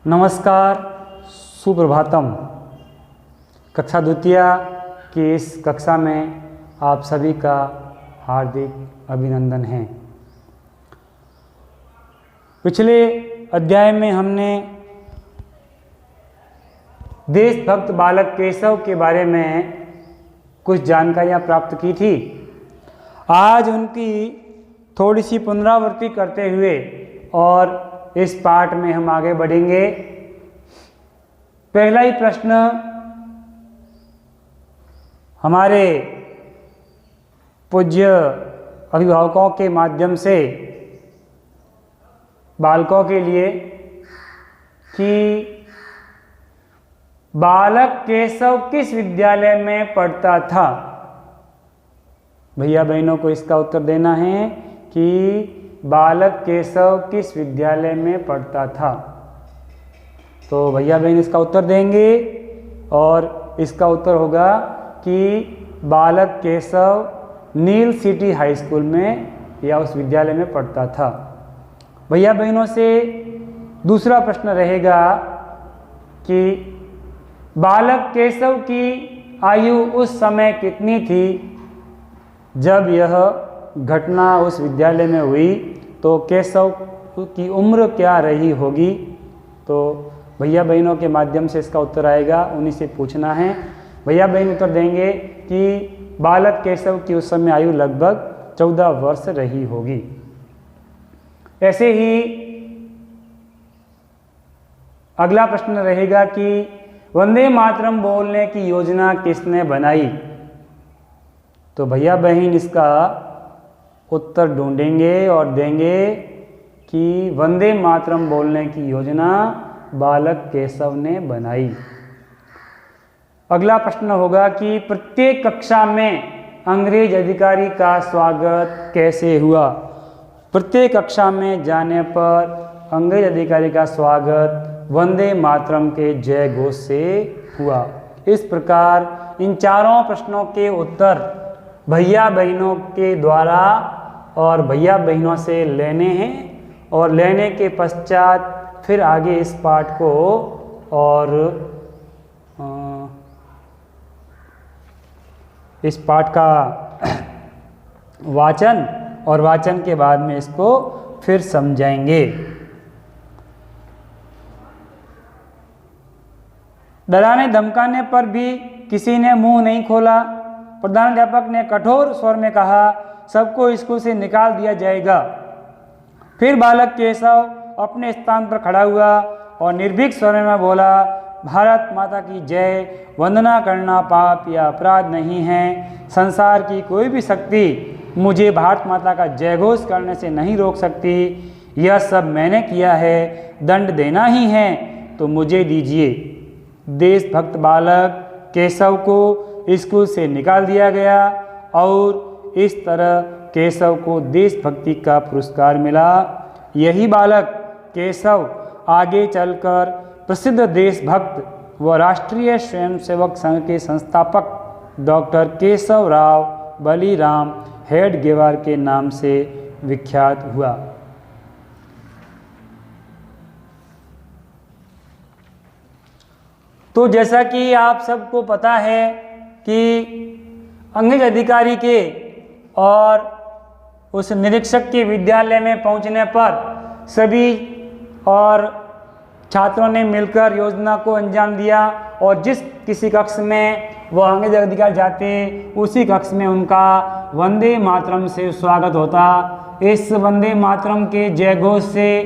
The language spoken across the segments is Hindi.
नमस्कार, सुप्रभातम। कक्षा द्वितीय की इस कक्षा में आप सभी का हार्दिक अभिनंदन है। पिछले अध्याय में हमने देशभक्त बालक केशव के बारे में कुछ जानकारियाँ प्राप्त की थी। आज उनकी थोड़ी सी पुनरावृत्ति करते हुए और इस पाठ में हम आगे बढ़ेंगे। पहला ही प्रश्न हमारे पूज्य अभिभावकों के माध्यम से बालकों के लिए कि बालक केशव किस विद्यालय में पढ़ता था। भैया बहनों को इसका उत्तर देना है कि बालक केशव किस विद्यालय में पढ़ता था। तो भैया बहन इसका उत्तर देंगे और इसका उत्तर होगा कि बालक केशव नील सिटी हाई स्कूल में या उस विद्यालय में पढ़ता था। भैया बहनों से दूसरा प्रश्न रहेगा कि बालक केशव की आयु उस समय कितनी थी जब यह घटना उस विद्यालय में हुई, तो केशव की उम्र क्या रही होगी। तो भैया बहनों के माध्यम से इसका उत्तर आएगा, उन्हीं से पूछना है। भैया बहन उत्तर देंगे कि बालक केशव की उस समय आयु लगभग 14 वर्ष रही होगी। ऐसे ही अगला प्रश्न रहेगा कि वंदे मातरम बोलने की योजना किसने बनाई। तो भैया बहन इसका उत्तर ढूंढेंगे और देंगे कि वंदे मातरम बोलने की योजना बालक केशव ने बनाई। अगला प्रश्न होगा कि प्रत्येक कक्षा में अंग्रेज अधिकारी का स्वागत कैसे हुआ। प्रत्येक कक्षा में जाने पर अंग्रेज अधिकारी का स्वागत वंदे मातरम के जय घोष से हुआ। इस प्रकार इन चारों प्रश्नों के उत्तर भैया बहनों के द्वारा और भैया बहनों से लेने हैं और लेने के पश्चात फिर आगे इस पाठ को और इस पाठ का वाचन और वाचन के बाद में इसको फिर समझाएंगे। डराने धमकाने पर भी किसी ने मुंह नहीं खोला। प्रधानाध्यापक ने कठोर स्वर में कहा, सबको स्कूल से निकाल दिया जाएगा। फिर बालक केशव अपने स्थान पर खड़ा हुआ और निर्भीक स्वर में बोला, भारत माता की जय। वंदना करना पाप या अपराध नहीं है। संसार की कोई भी शक्ति मुझे भारत माता का जय घोष करने से नहीं रोक सकती। यह सब मैंने किया है, दंड देना ही है तो मुझे दीजिए। देशभक्त बालक केशव को स्कूल से निकाल दिया गया और इस तरह केशव को देशभक्ति का पुरस्कार मिला। यही बालक केशव आगे चलकर प्रसिद्ध देशभक्त व राष्ट्रीय स्वयंसेवक संघ के संस्थापक डॉक्टर केशव राव बलीराम हेडगेवार के नाम से विख्यात हुआ। तो जैसा कि आप सबको पता है कि अंग्रेज अधिकारी के और उस निरीक्षक के विद्यालय में पहुंचने पर सभी और छात्रों ने मिलकर योजना को अंजाम दिया और जिस किसी कक्ष में वह अंग्रेज अधिकारी जाते उसी कक्ष में उनका वंदे मातरम से स्वागत होता। इस वंदे मातरम के जय घोष से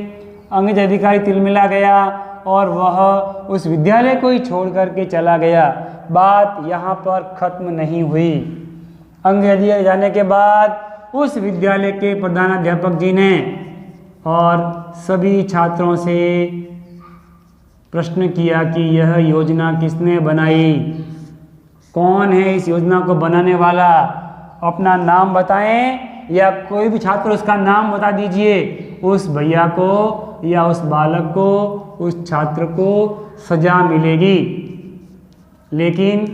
अंग्रेज अधिकारी तिलमिला गया और वह उस विद्यालय को ही छोड़ करके चला गया। बात यहाँ पर खत्म नहीं हुई। अंग्रेजी जाने के बाद उस विद्यालय के प्रधानाध्यापक जी ने और सभी छात्रों से प्रश्न किया कि यह योजना किसने बनाई, कौन है इस योजना को बनाने वाला, अपना नाम बताएं या कोई भी छात्र उसका नाम बता दीजिए। उस भैया को या उस बालक को, उस छात्र को सजा मिलेगी। लेकिन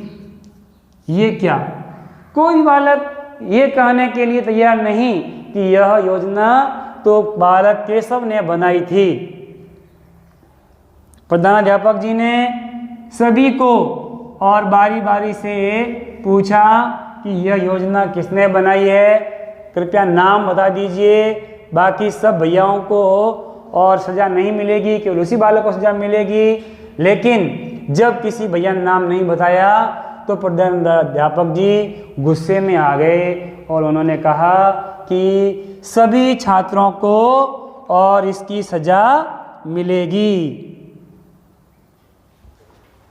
ये क्या, कोई बालक ये कहने के लिए तैयार नहीं कि यह योजना तो बालक केशव ने बनाई थी। प्रधानाध्यापक जी ने सभी को और बारी बारी से पूछा कि यह योजना किसने बनाई है, कृपया नाम बता दीजिए। बाकी सब भैयाओं को और सज़ा नहीं मिलेगी, केवल उसी बालक को सज़ा मिलेगी। लेकिन जब किसी भैया ने नाम नहीं बताया तो प्रधानाध्यापक जी गुस्से में आ गए और उन्होंने कहा कि सभी छात्रों को और इसकी सज़ा मिलेगी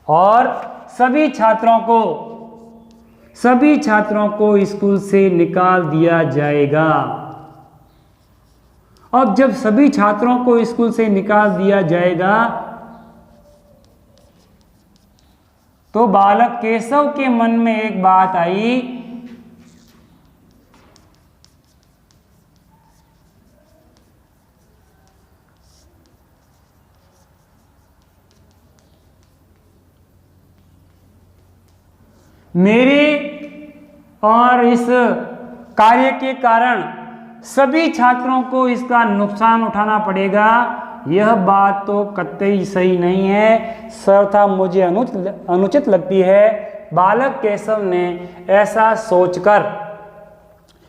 और सभी छात्रों को स्कूल से निकाल दिया जाएगा। अब जब सभी छात्रों को स्कूल से निकाल दिया जाएगा तो बालक केशव के मन में एक बात आई, मेरे और इस कार्य के कारण सभी छात्रों को इसका नुकसान उठाना पड़ेगा। यह बात तो कतई सही नहीं है, सर्वथा मुझे अनुचित लगती है। बालक केशव ने ऐसा सोचकर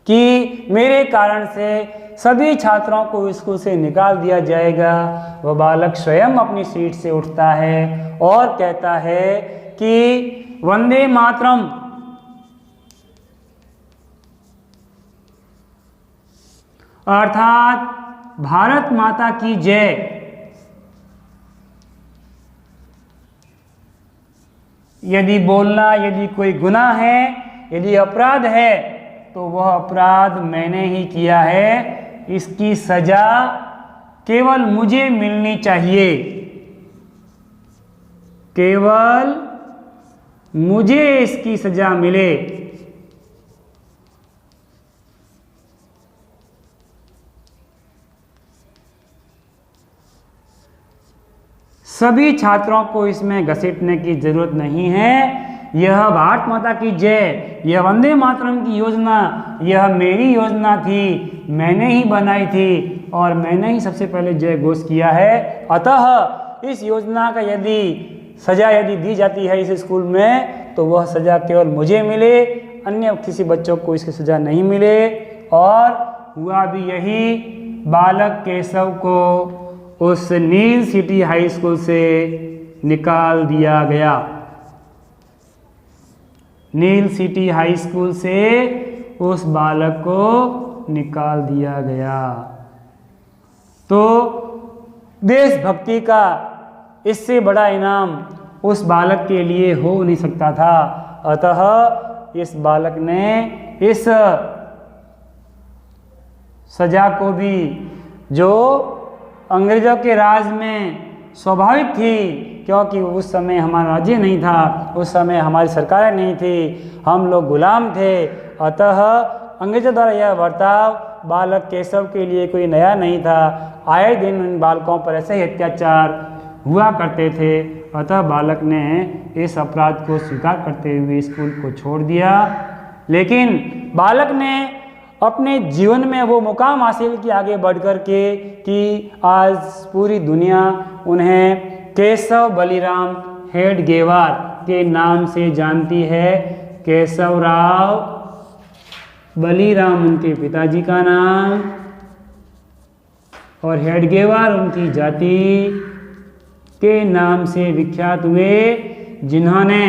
कि मेरे कारण से सभी छात्रों को स्कूल से निकाल दिया जाएगा, वह बालक स्वयं अपनी सीट से उठता है और कहता है कि वंदे मातरम, अर्थात भारत माता की जय। यदि बोलना यदि कोई गुनाह है, यदि अपराध है, तो वह अपराध मैंने ही किया है। इसकी सजा केवल मुझे मिलनी चाहिए, केवल मुझे इसकी सजा मिले। सभी छात्रों को इसमें घसीटने की जरूरत नहीं है। यह भारत माता की जय, यह वंदे मातरम की योजना, यह मेरी योजना थी, मैंने ही बनाई थी और मैंने ही सबसे पहले जय घोष किया है। अतः इस योजना का यदि सजा दी जाती है इस स्कूल में, तो वह सजा केवल मुझे मिले, अन्य किसी बच्चों को इसकी सजा नहीं मिले। और हुआ भी यही, बालक केशव को उस नील सिटी हाई स्कूल से निकाल दिया गया। नील सिटी हाई स्कूल से उस बालक को निकाल दिया गया। तो देशभक्ति का इससे बड़ा इनाम उस बालक के लिए हो नहीं सकता था। अतः इस बालक ने इस सजा को भी, जो अंग्रेजों के राज में स्वाभाविक थी, क्योंकि उस समय हमारा राज्य नहीं था, उस समय हमारी सरकारें नहीं थी, हम लोग गुलाम थे। अतः अंग्रेजों द्वारा यह बर्ताव बालक केशव के लिए कोई नया नहीं था। आए दिन इन बालकों पर ऐसे ही अत्याचार हुआ करते थे। अतः बालक ने इस अपराध को स्वीकार करते हुए स्कूल को छोड़ दिया। लेकिन बालक ने अपने जीवन में वो मुकाम हासिल किया आगे बढ़ कर के कि आज पूरी दुनिया उन्हें केशव बलिराम हेडगेवार के नाम से जानती है। केशव राव बलिराम उनके पिताजी का नाम और हेडगेवार उनकी जाति के नाम से विख्यात हुए, जिन्होंने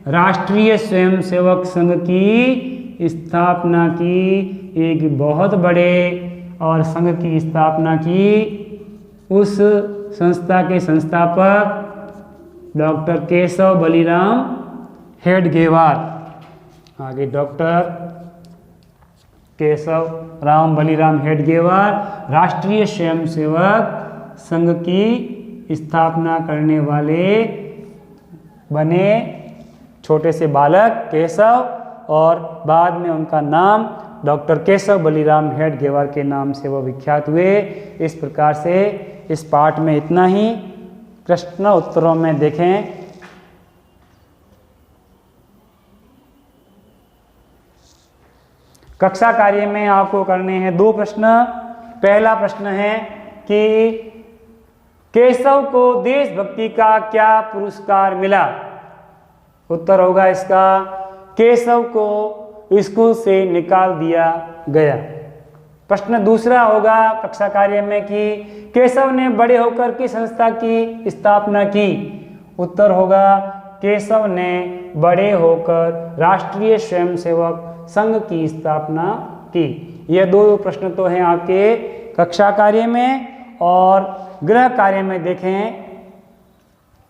राष्ट्रीय स्वयंसेवक संघ की स्थापना की, एक बहुत बड़े और संघ की स्थापना की। उस संस्था के संस्थापक डॉक्टर केशव बलिराम हेडगेवार, आगे डॉक्टर केशव राम बलिराम हेडगेवार राष्ट्रीय स्वयंसेवक संघ की स्थापना करने वाले बने। छोटे से बालक केशव और बाद में उनका नाम डॉक्टर केशव बलिराम हेडगेवार के नाम से वो विख्यात हुए। इस प्रकार से इस पाठ में इतना ही। प्रश्न उत्तरों में देखें। कक्षा कार्य में आपको करने हैं 2 प्रश्न। पहला प्रश्न है कि केशव को देशभक्ति का क्या पुरस्कार मिला? उत्तर होगा इसका, केशव को स्कूल से निकाल दिया गया। प्रश्न दूसरा होगा कक्षा कार्य में कि केशव ने बड़े होकर किस संस्था की स्थापना की? उत्तर होगा, केशव ने बड़े होकर राष्ट्रीय स्वयंसेवक संघ की स्थापना की। यह दो प्रश्न तो हैं आपके कक्षा कार्य में, और गृह कार्य में देखें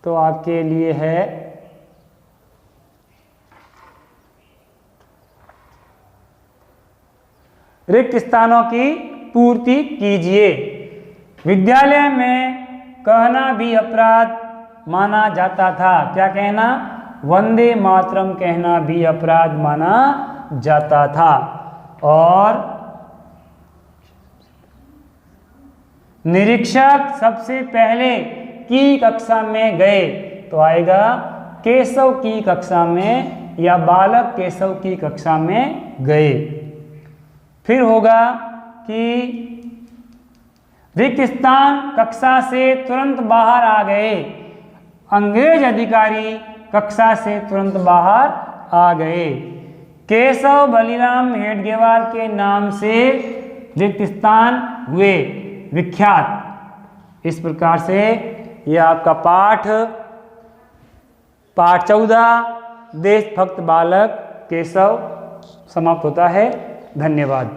तो आपके लिए है रिक्त स्थानों की पूर्ति कीजिए। विद्यालय में कहना भी अपराध माना जाता था। क्या कहना? वंदे मातरम कहना भी अपराध माना जाता था। और निरीक्षक सबसे पहले की कक्षा में गए तो आएगा केशव की कक्षा में, या बालक केशव की कक्षा में गए। फिर होगा कि रिक्त स्थान कक्षा से तुरंत बाहर आ गए। अंग्रेज अधिकारी कक्षा से तुरंत बाहर आ गए। केशव बलिराम हेडगेवार के नाम से रिक्त स्थान हुए विख्यात। इस प्रकार से यह आपका पाठ 14 देशभक्त बालक केशव समाप्त होता है। धन्यवाद।